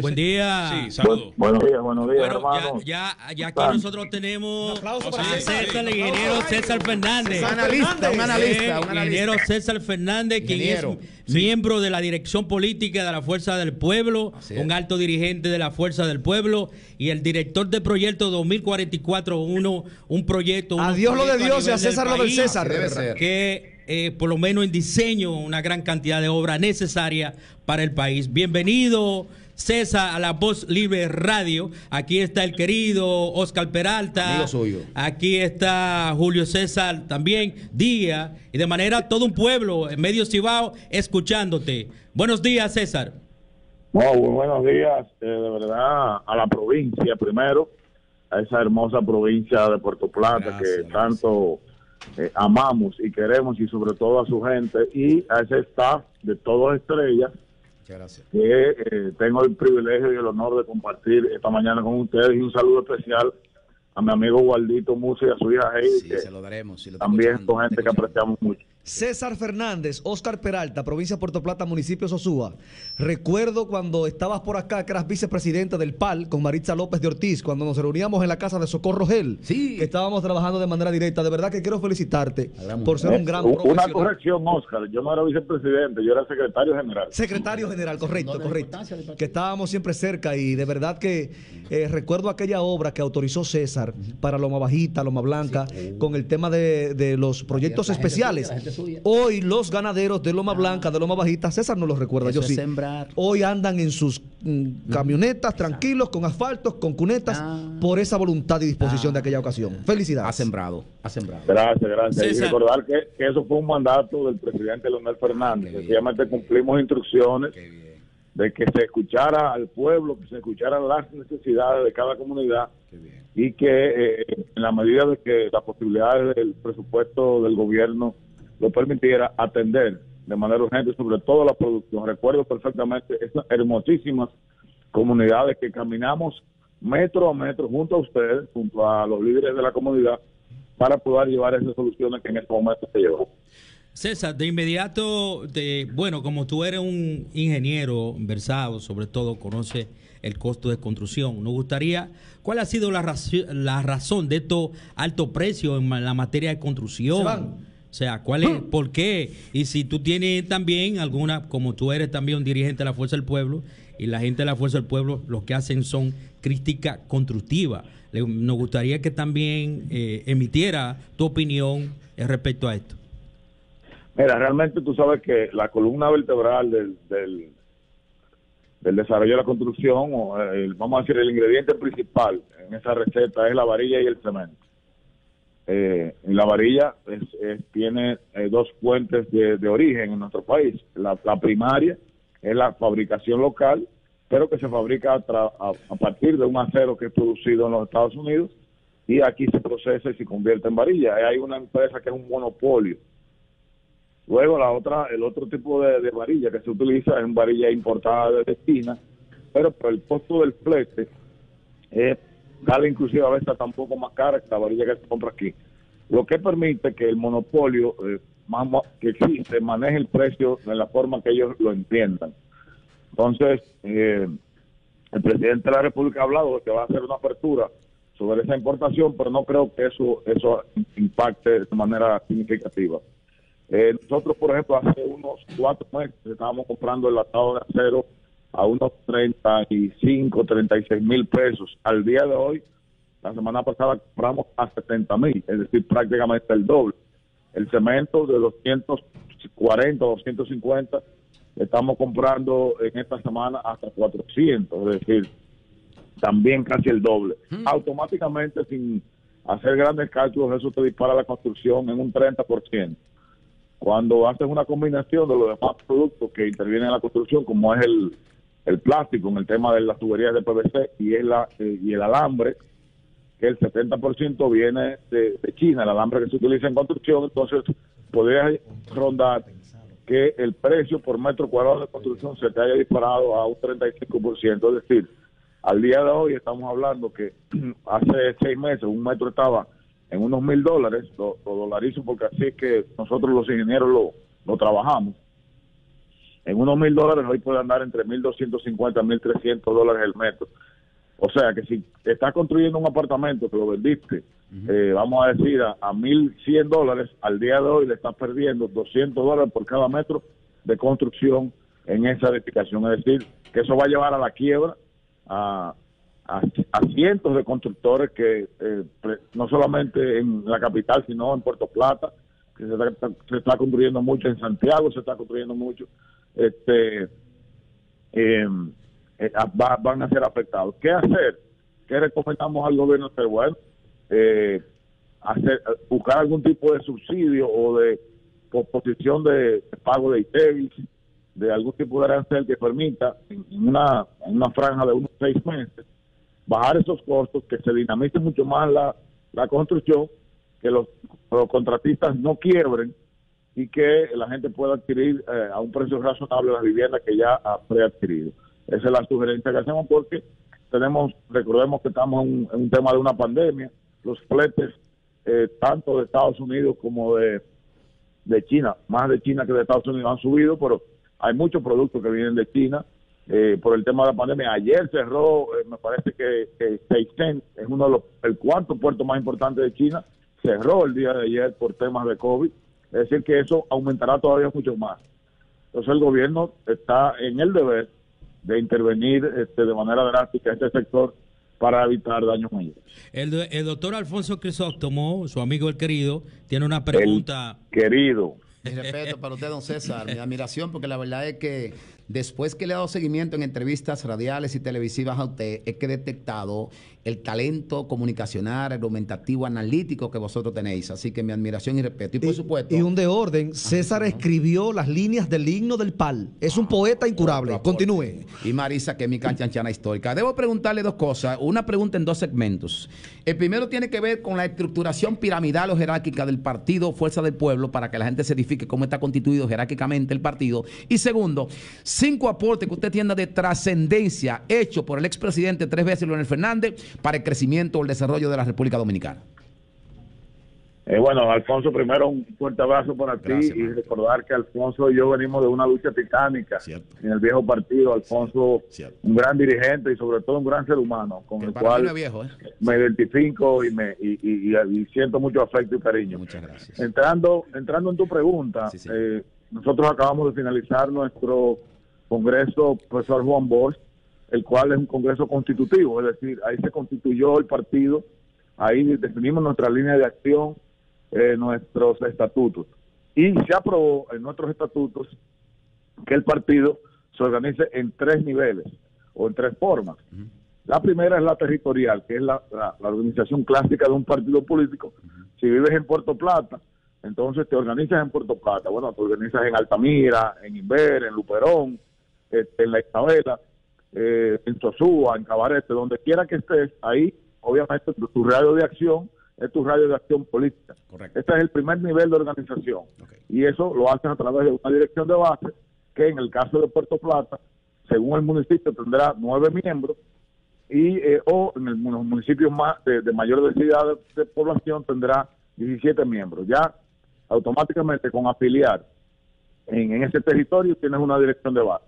Buen día. Sí, saludos. Buenos días, Bueno, hermano. ya aquí nosotros tenemos a César, el ingeniero César Fernández. Un analista. Ingeniero César Fernández, quien es miembro de la dirección política de la Fuerza del Pueblo, un alto dirigente de la Fuerza del Pueblo y el director de proyecto 2044-1, un proyecto. A Dios lo de Dios y a César lo del César. Debe ser. Que por lo menos en diseño, una gran cantidad de obras necesarias para el país. Bienvenido, César, a La Voz Libre Radio. Aquí está el querido Oscar Peralta. Amigo suyo. Aquí está Julio César también, Díaz. Y de manera todo un pueblo, en medio Cibao, escuchándote. Buenos días, César. Muy buenos días, de verdad, a la provincia primero, a esa hermosa provincia de Puerto Plata que tanto amamos y queremos, y sobre todo a su gente, y a ese staff de Todos Estrellas. Gracias. Que tengo el privilegio y el honor de compartir esta mañana con ustedes, y un saludo especial a mi amigo Gualdito Musa y a su hija Heidi, sí, se lo daremos. Si lo también son gente que apreciamos mucho. César Fernández, Oscar Peralta, provincia de Puerto Plata, municipio Sosúa. Recuerdo cuando estabas por acá, que eras vicepresidenta del PAL con Maritza López de Ortiz, cuando nos reuníamos en la casa de Socorro Gel, que estábamos trabajando de manera directa. De verdad que quiero felicitarte por ser un gran profesional. Una corrección, Oscar, yo no era vicepresidente, yo era secretario general. Secretario general, correcto. Que estábamos siempre cerca, y de verdad que recuerdo aquella obra que autorizó César para Loma Bajita, Loma Blanca, con el tema de los proyectos especiales. Hoy los ganaderos de Loma Blanca, de Loma Bajita, César no los recuerda, yo sí. Hoy andan en sus camionetas tranquilos, con asfaltos, con cunetas, por esa voluntad y disposición de aquella ocasión. Felicidades. Ha sembrado. Gracias. César. Y recordar que eso fue un mandato del presidente Leonel Fernández. Sencillamente cumplimos instrucciones de que se escuchara al pueblo, que se escucharan las necesidades de cada comunidad, y que en la medida de que las posibilidades del presupuesto del gobierno lo permitiera, atender de manera urgente sobre todo la producción. Recuerdo perfectamente esas hermosísimas comunidades que caminamos metro a metro junto a ustedes, junto a los líderes de la comunidad, para poder llevar esas soluciones que en este momento se llevan. César, de inmediato, bueno, como tú eres un ingeniero versado, sobre todo conoce el costo de construcción, nos gustaría, ¿cuál ha sido la razón de estos altos precios en la materia de construcción? O sea, ¿cuál es? ¿Por qué? Y si tú tienes también alguna, como tú eres también un dirigente de la Fuerza del Pueblo, y la gente de la Fuerza del Pueblo lo que hacen son crítica constructiva. Nos gustaría que también emitiera tu opinión respecto a esto. Mira, realmente tú sabes que la columna vertebral del desarrollo de la construcción, vamos a decir, el ingrediente principal en esa receta es la varilla y el cemento. La varilla tiene dos fuentes de origen en nuestro país. La primaria es la fabricación local, pero que se fabrica a partir de un acero que es producido en los Estados Unidos, y aquí se procesa y se convierte en varilla. Hay una empresa que es un monopolio. Luego el otro tipo de varilla que se utiliza es una varilla importada de China, pero por el costo del flete sale inclusive a veces hasta un poco más cara que la varilla que se compra aquí, lo que permite que el monopolio que existe maneje el precio de la forma que ellos lo entiendan. Entonces, el presidente de la República ha hablado de que va a hacer una apertura sobre esa importación, pero no creo que eso impacte de manera significativa. Nosotros, por ejemplo, hace unos 4 meses estábamos comprando el latado de acero a unos 35, 36 mil pesos. Al día de hoy, la semana pasada compramos a 70 mil, es decir, prácticamente el doble. El cemento de 240, 250, estamos comprando en esta semana hasta 400, es decir, también casi el doble. Automáticamente, sin hacer grandes cálculos, eso te dispara la construcción en un 30%. Cuando haces una combinación de los demás productos que intervienen en la construcción, como es el plástico, en el tema de las tuberías de PVC y el alambre, que el 70% viene de China, el alambre que se utiliza en construcción, entonces podrías rondar que el precio por metro cuadrado de construcción se te haya disparado a un 35%, es decir, al día de hoy estamos hablando que hace 6 meses un metro estaba en unos $1,000, lo dolarizo porque así es que nosotros los ingenieros lo trabajamos, en unos $1,000 hoy puede andar entre $1,250 a $1,300 el metro. O sea que si estás construyendo un apartamento que lo vendiste, vamos a decir a $1,100, al día de hoy le estás perdiendo $200 por cada metro de construcción en esa edificación. Es decir, que eso va a llevar a la quiebra a cientos de constructores que no solamente en la capital, sino en Puerto Plata, que se está construyendo mucho, en Santiago se está construyendo mucho, van a ser afectados. ¿Qué hacer? ¿Qué recomendamos al gobierno hacer? Bueno, buscar algún tipo de subsidio o de posposición de pago de ITEVIS, de algún tipo de arancel que permita en una franja de unos 6 meses bajar esos costos, que se dinamice mucho más la construcción, que los contratistas no quiebren y que la gente pueda adquirir a un precio razonable las viviendas que ya ha preadquirido. Esa es la sugerencia que hacemos, porque recordemos que estamos en un tema de una pandemia. Los fletes, tanto de Estados Unidos como de China, más de China que de Estados Unidos, han subido, pero hay muchos productos que vienen de China por el tema de la pandemia. Ayer cerró, me parece que Shenzhen es el cuarto puerto más importante de China, cerró el día de ayer por temas de COVID. Es decir, que eso aumentará todavía mucho más. Entonces el gobierno está en el deber de intervenir de manera drástica en este sector para evitar daños mayores. El doctor Alfonso Crisóstomo, su amigo el querido, tiene una pregunta. El querido. Mi respeto para usted, don César, mi admiración, porque la verdad es que después que le he dado seguimiento en entrevistas radiales y televisivas a usted, es que he detectado el talento comunicacional, argumentativo, analítico que vosotros tenéis. Así que mi admiración y respeto. Y por supuesto... Y un de orden, César escribió las líneas del himno del PAL. Es un poeta incurable. Continúe. Y Marisa, que es mi canchanchana histórica. Debo preguntarle dos cosas. Una pregunta en dos segmentos. El primero tiene que ver con la estructuración piramidal o jerárquica del partido Fuerza del Pueblo, para que la gente se edifique cómo está constituido jerárquicamente el partido. Y segundo, 5 aportes que usted tiene de trascendencia hecho por el expresidente 3 veces, Leonel Fernández, para el crecimiento o el desarrollo de la República Dominicana. Bueno, Alfonso, primero un fuerte abrazo para ti. Gracias, y recordar que Alfonso y yo venimos de una lucha titánica en el viejo partido. Alfonso, un gran dirigente y sobre todo un gran ser humano, con el cual me identifico y siento mucho afecto y cariño. Muchas gracias. Entrando en tu pregunta, nosotros acabamos de finalizar nuestro congreso, profesor Juan Bosch, el cual es un congreso constitutivo, es decir, ahí se constituyó el partido, ahí definimos nuestra línea de acción, nuestros estatutos, y se aprobó en nuestros estatutos que el partido se organice en 3 niveles o en 3 formas. La primera es la territorial, que es la organización clásica de un partido político. Si vives en Puerto Plata, entonces te organizas en Puerto Plata. Bueno, te organizas en Altamira, en Inver, en Luperón, en La Isabela, en Sosúa, en Cabarete, donde quiera que estés, ahí obviamente tu radio de acción es tu radio de acción política. Correcto. Este es el primer nivel de organización. Y eso lo haces a través de una dirección de base que en el caso de Puerto Plata, según el municipio, tendrá 9 miembros o en los municipios de mayor densidad de población tendrá 17 miembros. Ya automáticamente con afiliar en ese territorio tienes una dirección de base.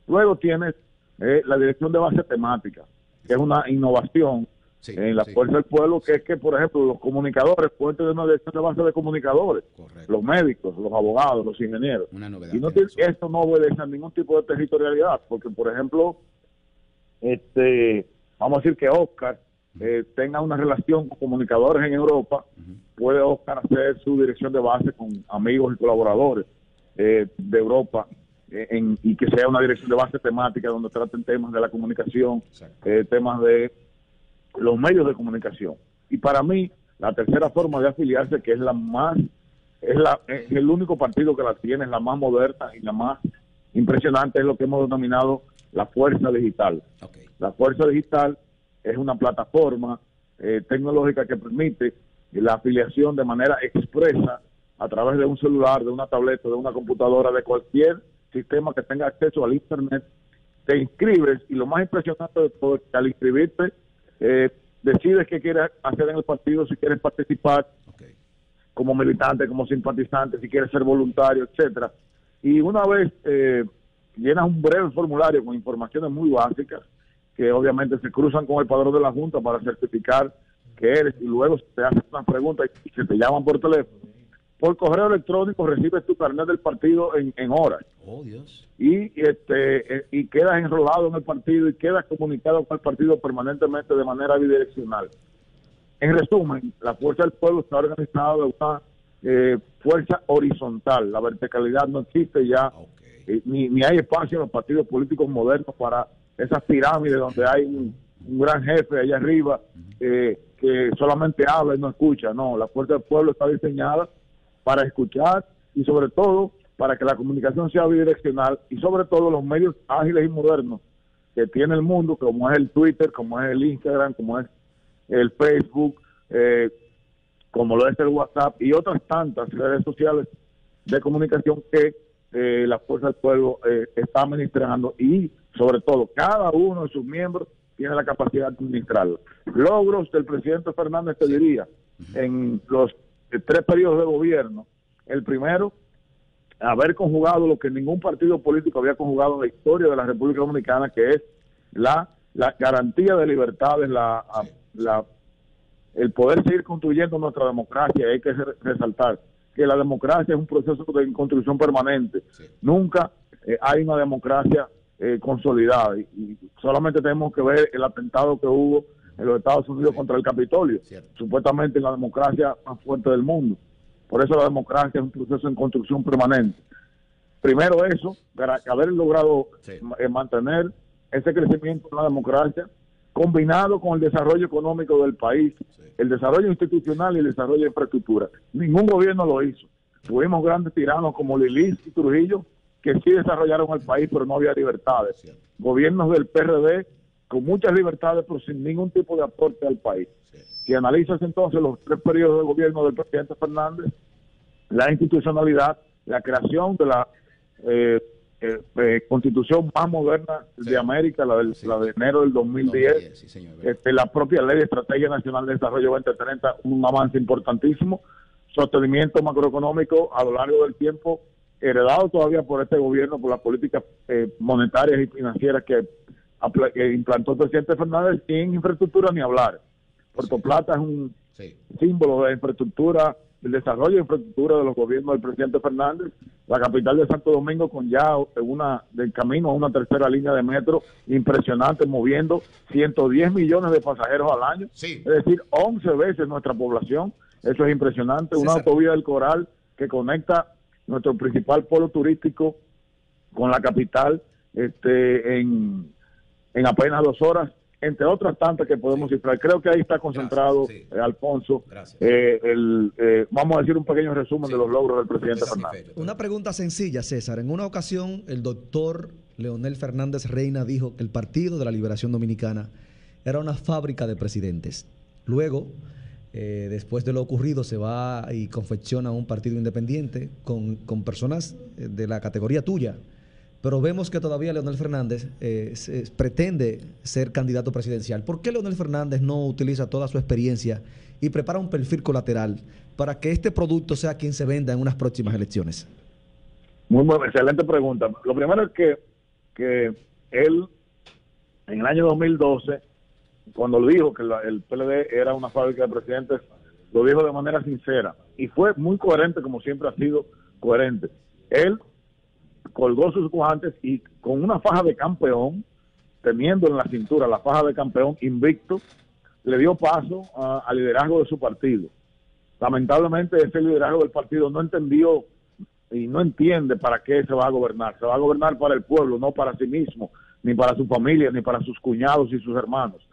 Luego tienes la dirección de base temática, que es una innovación en la Fuerza del Pueblo, que es que, por ejemplo, los comunicadores pueden tener una dirección de base de comunicadores, los médicos, los abogados, los ingenieros. Una novedad. Y esto no obedece a ningún tipo de territorialidad, porque, por ejemplo, vamos a decir que Oscar tenga una relación con comunicadores en Europa, puede Oscar hacer su dirección de base con amigos y colaboradores de Europa, y que sea una dirección de base temática donde traten temas de la comunicación, temas de los medios de comunicación. Y para mí, la tercera forma de afiliarse, que es es el único partido que la tiene, es la más moderna y la más impresionante, es lo que hemos denominado la Fuerza Digital. La Fuerza Digital es una plataforma tecnológica que permite la afiliación de manera expresa a través de un celular, de una tableta, de una computadora, de cualquier sistema que tenga acceso al internet. Te inscribes y lo más impresionante de todo es que al inscribirte decides qué quieres hacer en el partido, si quieres participar como militante, como simpatizante, si quieres ser voluntario, etcétera. Y una vez llenas un breve formulario con informaciones muy básicas que obviamente se cruzan con el padrón de la Junta para certificar que eres, y luego te hacen una pregunta y se te llaman por teléfono. Por correo electrónico recibes tu carnet del partido en horas. Oh, Dios. Y quedas enrolado en el partido y quedas comunicado con el partido permanentemente de manera bidireccional. En resumen, la Fuerza del Pueblo está organizada de una fuerza horizontal. La verticalidad no existe ya, ni hay espacio en los partidos políticos modernos para esas pirámides donde hay un gran jefe allá arriba que solamente habla y no escucha. No, la Fuerza del Pueblo está diseñada para escuchar y sobre todo para que la comunicación sea bidireccional, y sobre todo los medios ágiles y modernos que tiene el mundo, como es el Twitter, como es el Instagram, como es el Facebook, como lo es el WhatsApp y otras tantas redes sociales de comunicación que la Fuerza del Pueblo está administrando, y sobre todo cada uno de sus miembros tiene la capacidad de administrarlo. Logros del presidente Fernández, te diría, en los 3 periodos de gobierno: el primero, haber conjugado lo que ningún partido político había conjugado en la historia de la República Dominicana, que es la garantía de libertades, el poder seguir construyendo nuestra democracia. Hay que resaltar que la democracia es un proceso de construcción permanente. Nunca hay una democracia consolidada, y solamente tenemos que ver el atentado que hubo en los Estados Unidos contra el Capitolio, supuestamente la democracia más fuerte del mundo. Por eso la democracia es un proceso en construcción permanente. Primero eso, haber logrado mantener ese crecimiento de la democracia, combinado con el desarrollo económico del país, el desarrollo institucional y el desarrollo de infraestructura. Ningún gobierno lo hizo. Tuvimos grandes tiranos como Lilis y Trujillo, que sí desarrollaron el país, pero no había libertades. Gobiernos del PRD con muchas libertades, pero sin ningún tipo de aporte al país. Si analizas entonces los 3 periodos de gobierno del presidente Fernández, la institucionalidad, la creación de la constitución más moderna de América, la de enero del 2010, la propia ley de Estrategia Nacional de Desarrollo 2030, un avance importantísimo, sostenimiento macroeconómico a lo largo del tiempo, heredado todavía por este gobierno, por las políticas monetarias y financieras que implantó el presidente Fernández, y en infraestructura ni hablar. Puerto Plata es un símbolo de infraestructura, el desarrollo de infraestructura de los gobiernos del presidente Fernández. La capital de Santo Domingo con ya del camino a una 3ª línea de metro impresionante, moviendo 110 millones de pasajeros al año, es decir, 11 veces nuestra población. Eso es impresionante. Una autovía del Coral que conecta nuestro principal polo turístico con la capital en apenas 2 horas, entre otras tantas que podemos cifrar. Creo que ahí está concentrado, Alfonso, vamos a decir un pequeño resumen de los logros del presidente Fernández. Una pregunta sencilla, César. En una ocasión, el doctor Leonel Fernández Reina dijo que el Partido de la Liberación Dominicana era una fábrica de presidentes. Luego, después de lo ocurrido, se va y confecciona un partido independiente con personas de la categoría tuya. Pero vemos que todavía Leonel Fernández pretende ser candidato presidencial. ¿Por qué Leonel Fernández no utiliza toda su experiencia y prepara un perfil colateral para que este producto sea quien se venda en unas próximas elecciones? Muy buena, excelente pregunta. Lo primero es que él, en el año 2012, cuando lo dijo que el PLD era una fábrica de presidentes, lo dijo de manera sincera y fue muy coherente, como siempre ha sido coherente. Él colgó sus guantes y con una faja de campeón, teniendo en la cintura la faja de campeón invicto, le dio paso al liderazgo de su partido. Lamentablemente ese liderazgo del partido no entendió y no entiende para qué se va a gobernar. Se va a gobernar para el pueblo, no para sí mismo, ni para su familia, ni para sus cuñados y sus hermanos.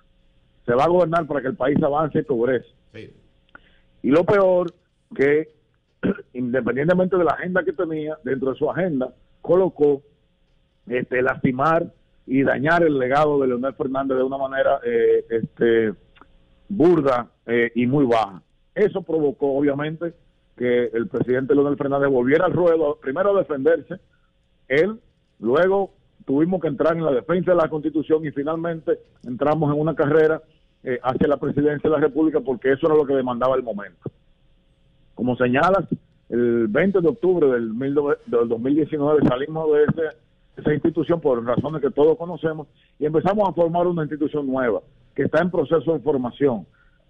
Se va a gobernar para que el país avance y progrese. Y lo peor, que independientemente de la agenda que tenía, dentro de su agenda, colocó lastimar y dañar el legado de Leonel Fernández de una manera burda y muy baja. Eso provocó, obviamente, que el presidente Leonel Fernández volviera al ruedo, primero a defenderse, luego tuvimos que entrar en la defensa de la Constitución y finalmente entramos en una carrera hacia la presidencia de la República, porque eso era lo que demandaba el momento. Como señalas, el 20 de octubre del 2019 salimos de ese esa institución por razones que todos conocemos y empezamos a formar una institución nueva que está en proceso de formación.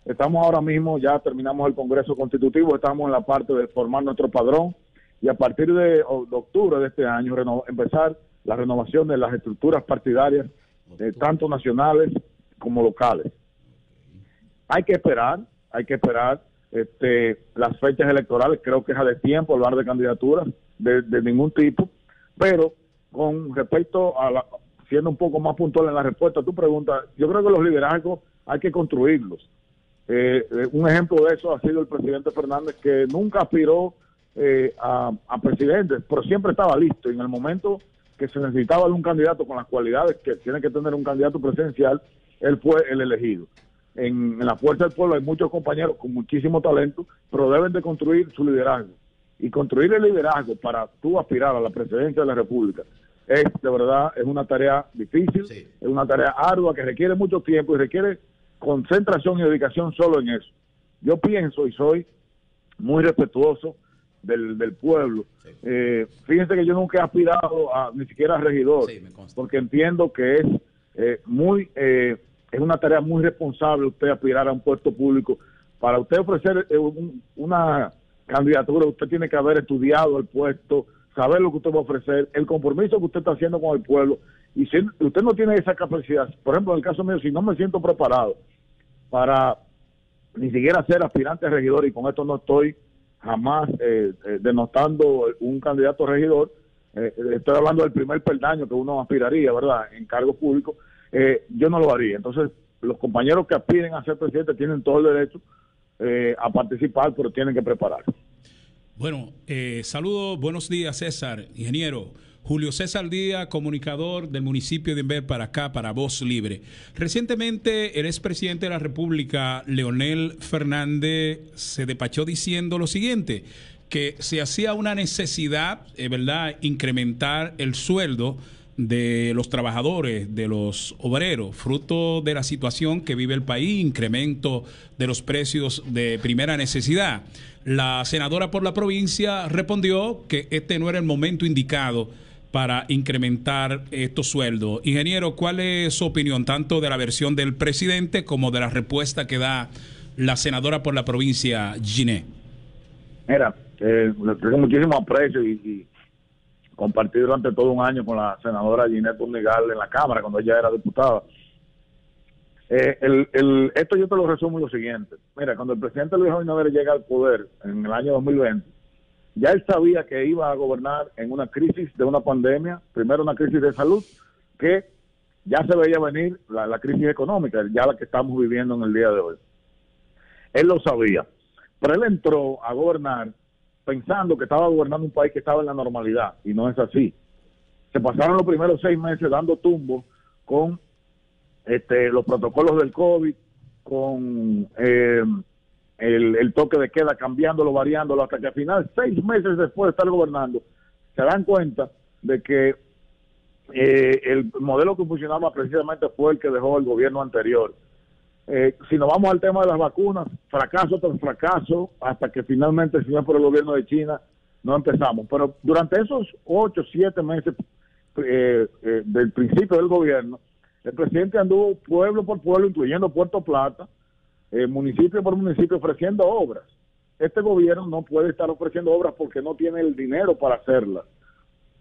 Estamos ahora mismo, ya terminamos el Congreso Constitutivo, estamos en la parte de formar nuestro padrón y a partir de octubre de este año empezar la renovación de las estructuras partidarias, tanto nacionales como locales. Hay que esperar las fechas electorales, creo que es a destiempo hablar de candidaturas de ningún tipo, pero con respecto a siendo un poco más puntual en la respuesta a tu pregunta, yo creo que los liderazgos hay que construirlos. Un ejemplo de eso ha sido el presidente Fernández, que nunca aspiró a presidente, pero siempre estaba listo. Y en el momento que se necesitaba un candidato con las cualidades que tiene que tener un candidato presidencial, él fue el elegido. En la Fuerza del Pueblo hay muchos compañeros con muchísimo talento, pero deben de construir su liderazgo. Y construir el liderazgo para tú aspirar a la presidencia de la República es, de verdad, es una tarea difícil, sí. Es una tarea ardua que requiere mucho tiempo y requiere concentración y dedicación solo en eso. Yo pienso y soy muy respetuoso del pueblo. Sí. Fíjense que yo nunca he aspirado ni siquiera a regidor, sí, porque entiendo que es es una tarea muy responsable usted aspirar a un puesto público. Para usted ofrecer una candidatura, usted tiene que haber estudiado el puesto, saber lo que usted va a ofrecer, el compromiso que usted está haciendo con el pueblo. Y si usted no tiene esa capacidad, por ejemplo, en el caso mío, si no me siento preparado para ni siquiera ser aspirante a regidor, y con esto no estoy jamás denostando un candidato a regidor, estoy hablando del primer peldaño que uno aspiraría, ¿verdad?, en cargos públicos, yo no lo haría. Entonces, los compañeros que aspiren a ser presidente tienen todo el derecho a participar, pero tienen que prepararse. Bueno, saludos, buenos días, César, ingeniero. Julio César Díaz, comunicador del municipio de Inver para acá, para Voz Libre. Recientemente el expresidente de la República, Leonel Fernández, se despachó diciendo lo siguiente, que se hacía una necesidad, ¿verdad?, incrementar el sueldo de los trabajadores, de los obreros, fruto de la situación que vive el país, incremento de los precios de primera necesidad. La senadora por la provincia respondió que este no era el momento indicado para incrementar estos sueldos. Ingeniero, ¿cuál es su opinión tanto de la versión del presidente como de la respuesta que da la senadora por la provincia, Giné? Mira, le tengo muchísimo aprecio y compartí durante todo un año con la senadora Ginette Purnigal en la Cámara cuando ella era diputada. Esto yo te lo resumo lo siguiente. Mira, cuando el presidente Luis Abinader llega al poder en el año 2020, ya él sabía que iba a gobernar en una crisis de una pandemia, primero una crisis de salud, que ya se veía venir la crisis económica, ya la que estamos viviendo en el día de hoy. Él lo sabía, pero él entró a gobernar pensando que estaba gobernando un país que estaba en la normalidad, y no es así. Se pasaron los primeros 6 meses dando tumbos con los protocolos del COVID, con el toque de queda, cambiándolo, variándolo, hasta que al final, 6 meses después de estar gobernando, se dan cuenta de que el modelo que funcionaba precisamente fue el que dejó el gobierno anterior. Si nos vamos al tema de las vacunas, fracaso tras fracaso, hasta que finalmente, si no por el gobierno de China, no empezamos. Pero durante esos 8 o 7 meses del principio del gobierno, el presidente anduvo pueblo por pueblo, incluyendo Puerto Plata, municipio por municipio, ofreciendo obras. Este gobierno no puede estar ofreciendo obras porque no tiene el dinero para hacerlas.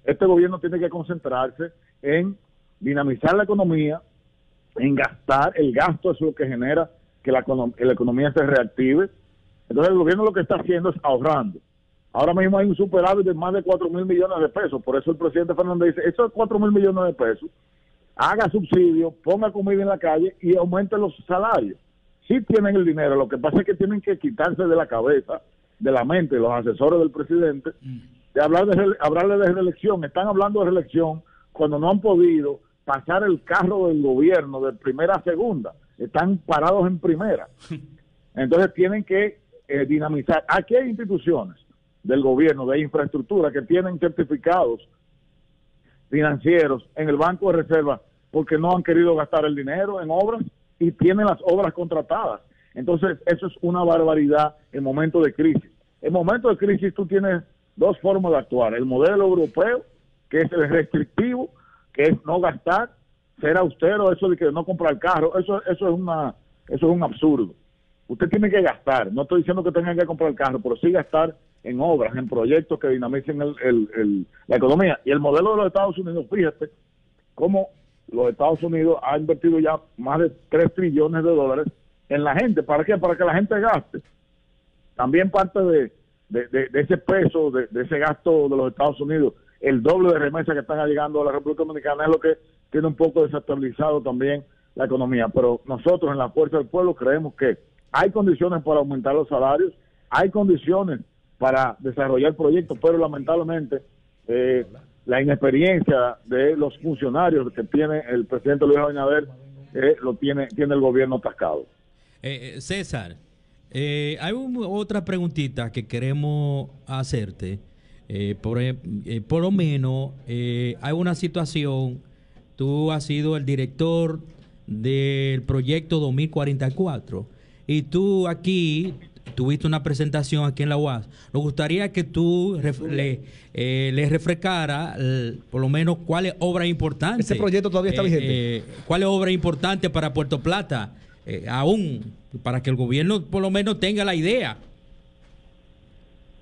Este gobierno tiene que concentrarse en dinamizar la economía, en gastar. El gasto es lo que genera que la economía se reactive. Entonces el gobierno lo que está haciendo es ahorrando. Ahora mismo hay un superávit de más de 4.000 millones de pesos. Por eso el presidente Fernández dice, esos 4.000 millones de pesos, haga subsidio, ponga comida en la calle y aumente los salarios. Sí tienen el dinero, lo que pasa es que tienen que quitarse de la cabeza, de la mente, los asesores del presidente, de hablarle de reelección. Están hablando de reelección cuando no han podido pasar el carro del gobierno de primera a segunda. Están parados en primera. Entonces tienen que dinamizar. Aquí hay instituciones del gobierno, de infraestructura, que tienen certificados financieros en el Banco de Reserva porque no han querido gastar el dinero en obras y tienen las obras contratadas. Entonces, eso es una barbaridad en momentos de crisis. En momentos de crisis tú tienes dos formas de actuar. El modelo europeo, que es el restrictivo, que es no gastar, ser austero, eso de que no comprar carro, eso es un absurdo. Usted tiene que gastar, no estoy diciendo que tengan que comprar carro, pero sí gastar en obras, en proyectos que dinamicen la economía. Y el modelo de los Estados Unidos, fíjate cómo los Estados Unidos ha invertido ya más de 3 trillones de dólares en la gente. ¿Para qué? Para que la gente gaste. También parte de ese peso, de ese gasto de los Estados Unidos, el doble de remesas que están llegando a la República Dominicana es lo que tiene un poco desestabilizado también la economía. Pero nosotros en la Fuerza del Pueblo creemos que hay condiciones para aumentar los salarios, hay condiciones para desarrollar proyectos, pero lamentablemente la inexperiencia de los funcionarios que tiene el presidente Luis Abinader tiene el gobierno atascado. César, hay otra preguntita que queremos hacerte. Por lo menos hay una situación, tú has sido el director del proyecto 2044 y tú aquí tuviste una presentación aquí en la UAS. Nos gustaría que tú le refrescara por lo menos cuáles obras importantes. Ese proyecto todavía está vigente. ¿Cuáles obras importantes para Puerto Plata? Aún, para que el gobierno por lo menos tenga la idea.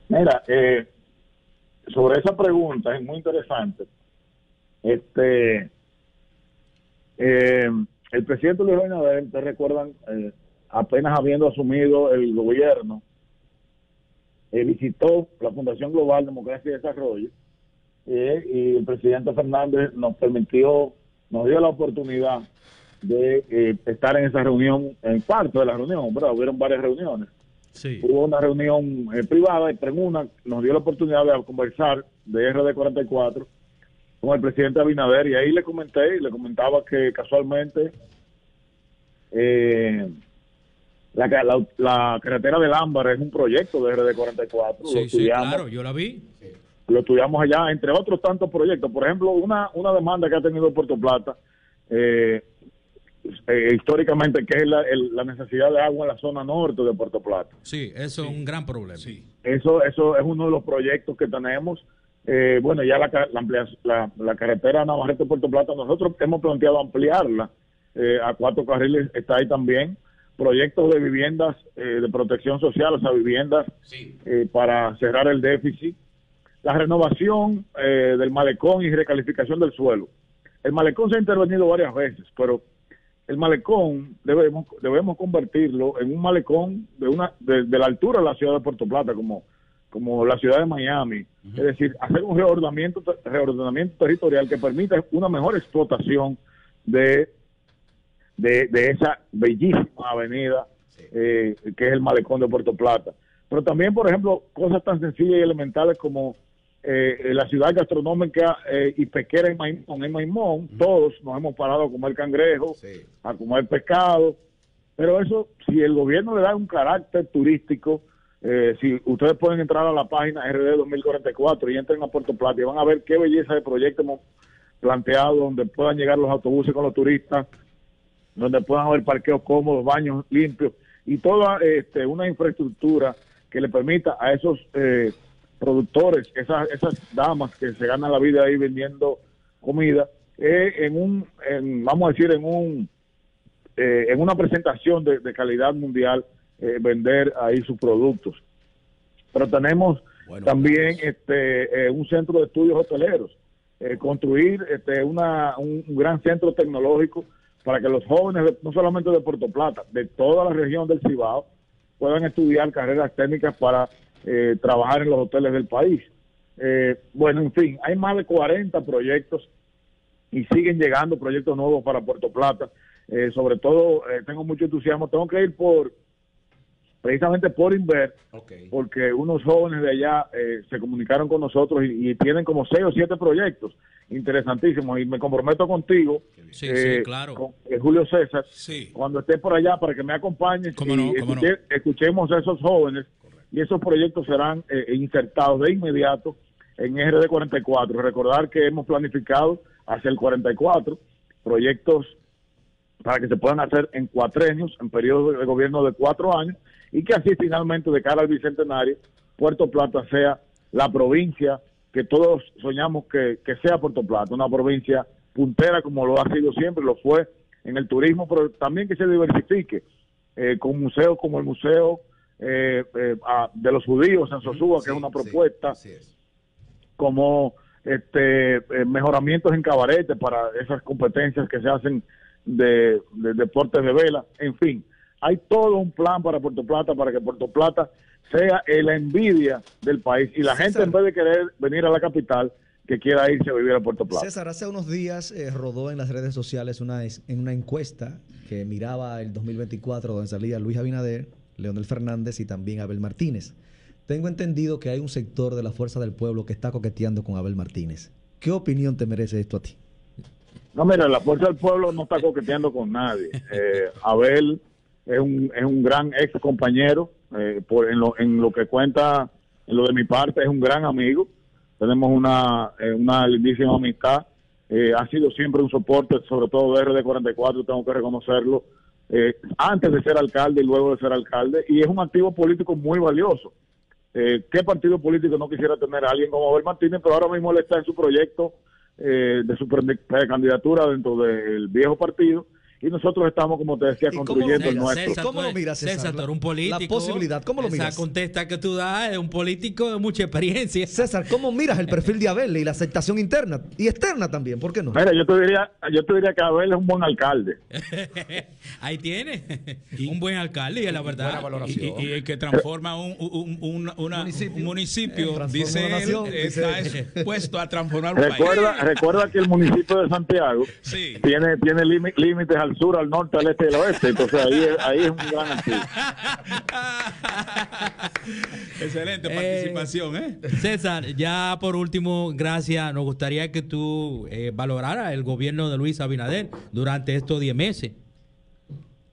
Mira, sobre esa pregunta es muy interesante. El presidente Luis Abinader, ¿te recuerdan? Apenas habiendo asumido el gobierno, visitó la Fundación Global Democracia y Desarrollo, y el presidente Fernández nos dio la oportunidad de estar en esa reunión, en parte de la reunión, ¿verdad? Hubieron varias reuniones. Sí. Hubo una reunión privada y nos dio la oportunidad de conversar de RD44 con el presidente Abinader, y ahí le comentaba que casualmente la carretera del Ámbar es un proyecto de RD44. Sí, claro, yo la vi. Lo estudiamos allá, entre otros tantos proyectos. Por ejemplo, una demanda que ha tenido Puerto Plata, históricamente, que es la necesidad de agua en la zona norte de Puerto Plata. Sí, eso es un gran problema. Sí. Eso es uno de los proyectos que tenemos. Bueno, ya la carretera Navarrete-Puerto Plata, nosotros hemos planteado ampliarla a 4 carriles, está ahí también. Proyectos de viviendas de protección social, o sea, viviendas para cerrar el déficit. La renovación del malecón y recalificación del suelo. El malecón se ha intervenido varias veces, pero el malecón debemos convertirlo en un malecón de la altura de la ciudad de Puerto Plata, como la ciudad de Miami. Es decir, hacer un reordenamiento territorial que permita una mejor explotación de esa bellísima avenida que es el malecón de Puerto Plata. Pero también, por ejemplo, cosas tan sencillas y elementales como la ciudad gastronómica y pesquera en Maimón. Todos nos hemos parado a comer cangrejo, a comer pescado, pero eso, si el gobierno le da un carácter turístico, si ustedes pueden entrar a la página RD 2044 y entren a Puerto Plata y van a ver qué belleza de proyecto hemos planteado, donde puedan llegar los autobuses con los turistas, donde puedan haber parqueos cómodos, baños limpios y toda una infraestructura que le permita a esos productores, esas damas que se ganan la vida ahí vendiendo comida, vamos a decir, en una presentación de calidad mundial, vender ahí sus productos. Pero tenemos también un centro de estudios hoteleros, construir un gran centro tecnológico para que los jóvenes, no solamente de Puerto Plata, de toda la región del Cibao, puedan estudiar carreras técnicas para trabajar en los hoteles del país. Bueno, en fin, hay más de 40 proyectos y siguen llegando proyectos nuevos para Puerto Plata. Sobre todo, tengo mucho entusiasmo. Tengo que ir precisamente por Inver, porque unos jóvenes de allá se comunicaron con nosotros y tienen como 6 o 7 proyectos interesantísimos, y me comprometo contigo, claro, con Julio César, Sí. cuando esté por allá, para que me acompañes y escuchemos a esos jóvenes. Y esos proyectos serán insertados de inmediato en RD 44. Recordar que hemos planificado hacia el 44 proyectos para que se puedan hacer en cuatrenios, en periodos de gobierno de 4 años, y que así finalmente, de cara al bicentenario, Puerto Plata sea la provincia que todos soñamos que sea Puerto Plata, una provincia puntera como lo ha sido siempre, lo fue en el turismo, pero también que se diversifique con museos como el Museo de los Judíos en Sosúa, que es una propuesta, como mejoramientos en cabarete para esas competencias que se hacen de deportes de vela, en fin, hay todo un plan para Puerto Plata, para que Puerto Plata sea la envidia del país y la gente, en vez de querer venir a la capital, que quiera irse a vivir a Puerto Plata. César, hace unos días rodó en las redes sociales una encuesta que miraba el 2024, donde salía Luis Abinader, Leonel Fernández y también Abel Martínez. Tengo entendido que hay un sector de la Fuerza del Pueblo que está coqueteando con Abel Martínez. ¿Qué opinión te merece esto a ti? No, mira, la Fuerza del Pueblo no está coqueteando con nadie. Abel es un gran ex compañero, en lo que cuenta, en lo de mi parte, es un gran amigo. Tenemos una lindísima amistad. Ha sido siempre un soporte, sobre todo de RD44, tengo que reconocerlo, antes de ser alcalde y luego de ser alcalde, y es un activo político muy valioso. ¿Qué partido político no quisiera tener a alguien como Abel Martínez? Pero ahora mismo él está en su proyecto de su candidatura dentro del viejo partido, y nosotros estamos, como te decía, construyendo el nuestro. César, ¿Cómo lo miras, César? César, tú eres un político. La posibilidad, ¿cómo lo miras? Esa contesta que tú das es un político de mucha experiencia. César, ¿cómo miras el perfil de Abel y la aceptación interna y externa también? ¿Por qué no? Mira, yo te diría que Abel es un buen alcalde. Ahí tiene un buen alcalde, y es la verdad. Y el que transforma un municipio, dice él, está expuesto a transformar un país. Recuerda que el municipio de Santiago tiene límites al sur, al norte, al este y al oeste, entonces ahí es un gran activo. Excelente participación, César, ya por último, gracias, nos gustaría que tú valoraras el gobierno de Luis Abinader durante estos 10 meses.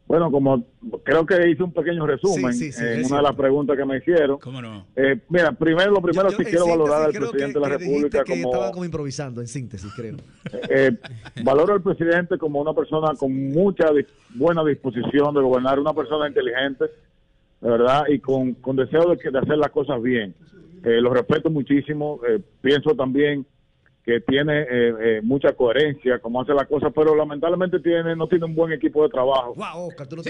Bueno, como creo que hice un pequeño resumen en una de las preguntas que me hicieron. ¿Cómo no? Mira, lo primero sí quiero valorar al presidente de la República que estaba como improvisando, en síntesis, creo. Valoro al presidente como una persona con mucha buena disposición de gobernar, una persona inteligente, de verdad, y con deseo de hacer las cosas bien. Lo respeto muchísimo, pienso también que tiene mucha coherencia como hace las cosas, pero lamentablemente no tiene un buen equipo de trabajo. Wow, Oscar, tú no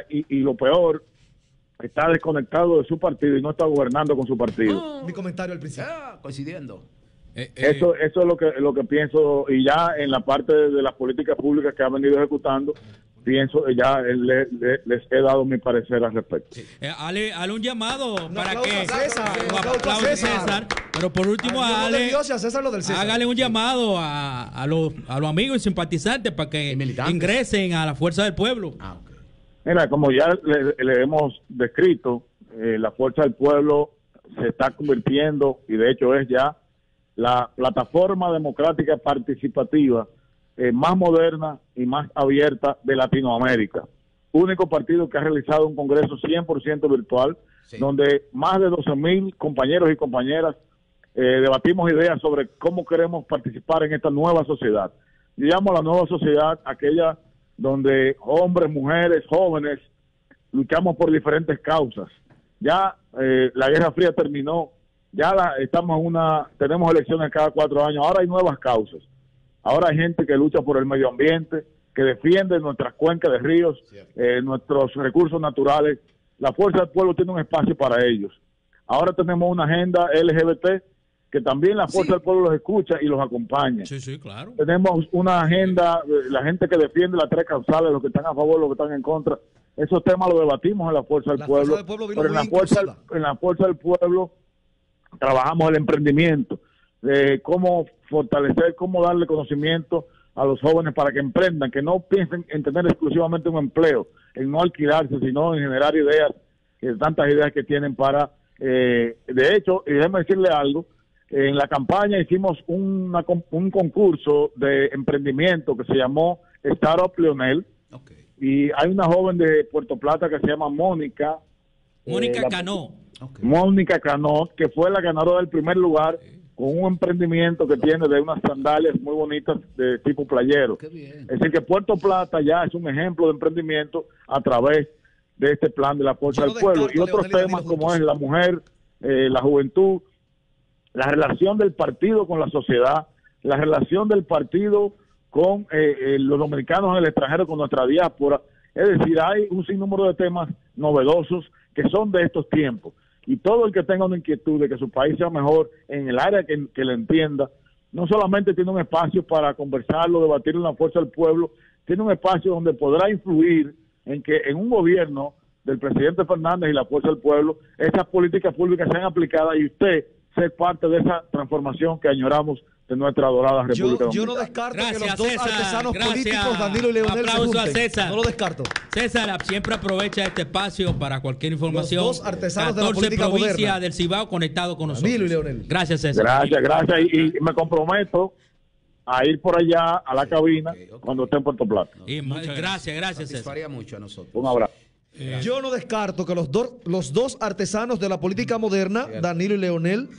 y lo peor, está desconectado de su partido y no está gobernando con su partido. Mi comentario al principio. Coincidiendo. Eso es lo que pienso, y ya en la parte de las políticas públicas que ha venido ejecutando, pienso ya les he dado mi parecer al respecto. Ale un llamado para que César. Pero por último, Ale, hágale un llamado a los amigos y simpatizantes para que ingresen a la Fuerza del Pueblo. Mira, como ya le hemos descrito, la Fuerza del Pueblo se está convirtiendo, y de hecho es ya la plataforma democrática participativa más moderna y más abierta de Latinoamérica. Único partido que ha realizado un congreso 100% virtual, donde más de 12,000 compañeros y compañeras debatimos ideas sobre cómo queremos participar en esta nueva sociedad. Yo llamo a la nueva sociedad aquella donde hombres, mujeres, jóvenes luchamos por diferentes causas. Ya la Guerra Fría terminó, ya tenemos elecciones cada 4 años, ahora hay nuevas causas. Ahora hay gente que lucha por el medio ambiente, que defiende nuestras cuencas de ríos, nuestros recursos naturales. La Fuerza del Pueblo tiene un espacio para ellos. Ahora tenemos una agenda LGBT que también la Fuerza del Pueblo los escucha y los acompaña. Sí, claro. Tenemos una agenda, la gente que defiende las 3 causales, los que están a favor, los que están en contra. Esos temas los debatimos en la Fuerza del Pueblo. Pero en la Fuerza del Pueblo trabajamos el emprendimiento, cómo fortalecer, cómo darle conocimimiento a los jóvenes para que emprendan, que no piensen en tener exclusivamente un empleo, en no alquilarse, sino en generar ideas, tantas ideas que tienen para... de hecho, y déjeme decirle algo, en la campaña hicimos un concurso de emprendimiento que se llamó Startup Leonel, y hay una joven de Puerto Plata que se llama Mónica Cano. Mónica Cano, que fue la ganadora del primer lugar con un emprendimiento que tiene de unas sandalias muy bonitas de tipo playero. Es decir, que Puerto Plata ya es un ejemplo de emprendimiento a través de este plan de la Fuerza del Pueblo. Y otros temas como es la mujer, la juventud, la relación del partido con la sociedad, la relación del partido con los dominicanos en el extranjero, con nuestra diáspora. Es decir, hay un sinnúmero de temas novedosos que son de estos tiempos. Y todo el que tenga una inquietud de que su país sea mejor en el área que le entienda, no solamente tiene un espacio para conversarlo, debatirlo en la fuerza del pueblo, tiene un espacio donde podrá influir en que en un gobierno del presidente Fernández y la fuerza del pueblo, esas políticas públicas sean aplicadas y usted ser parte de esa transformación que añoramos de nuestra adorada República Yo no Dominicana. descarto Gracias, que los dos César. artesanos Gracias. políticos, Danilo y Leonel, se Aplauso a junten. César. No lo descarto. César siempre aprovecha este espacio para cualquier información. Los dos artesanos de la 14 política provincias moderna. del Cibao conectados con nosotros. Danilo y Leonel. Gracias, César. Gracias. Y me comprometo a ir por allá a la cabina cuando esté en Puerto Plata. Y Muchas gracias, César. Satisfaría mucho a nosotros. Un abrazo. Yo no descarto que los dos artesanos de la política moderna, Danilo y Leonel,